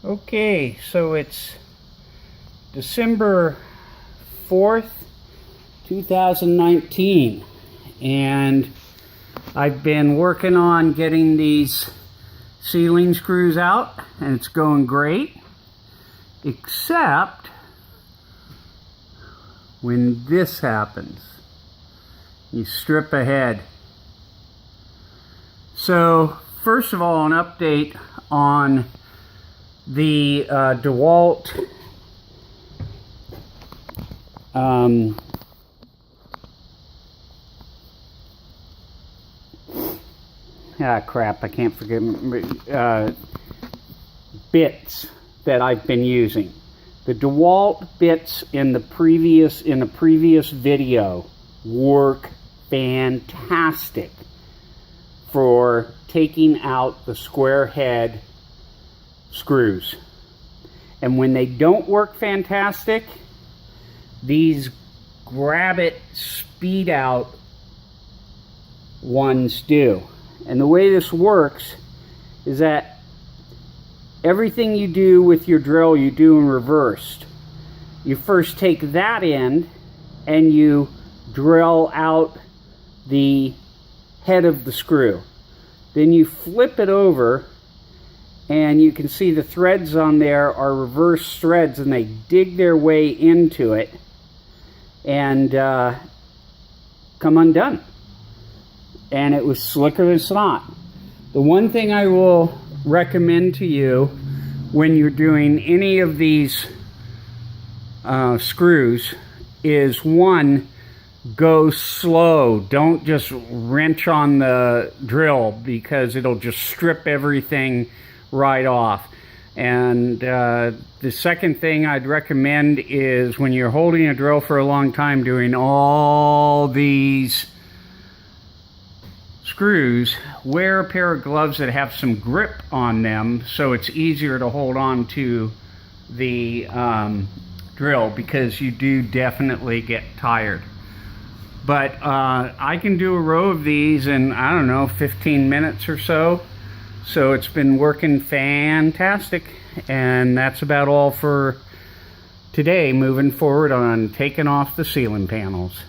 Okay, so it's December 4th, 2019, and I've been working on getting these ceiling screws out, and it's going great, except when this happens. You strip ahead. So, first of all, an update on the Dewalt crap, I can't forget bits that I've been using. The Dewalt bits in the previous video work fantastic for taking out the square head screws. And when they don't work fantastic, these grab it, speed out ones do. And the way this works is that everything you do with your drill, you do in reverse. You first take that end and you drill out the head of the screw. Then you flip it over, and you can see the threads on there are reverse threads, and they dig their way into it and come undone. And it was slicker than snot. The one thing I will recommend to you when you're doing any of these screws is, one, go slow. Don't just wrench on the drill, because it'll just strip everything right off. And the second thing I'd recommend is, when you're holding a drill for a long time doing all these screws, wear a pair of gloves that have some grip on them so it's easier to hold on to the drill, because you do definitely get tired. But I can do a row of these in, I don't know, 15 minutes or so. So it's been working fantastic. And that's about all for today, moving forward on taking off the ceiling panels.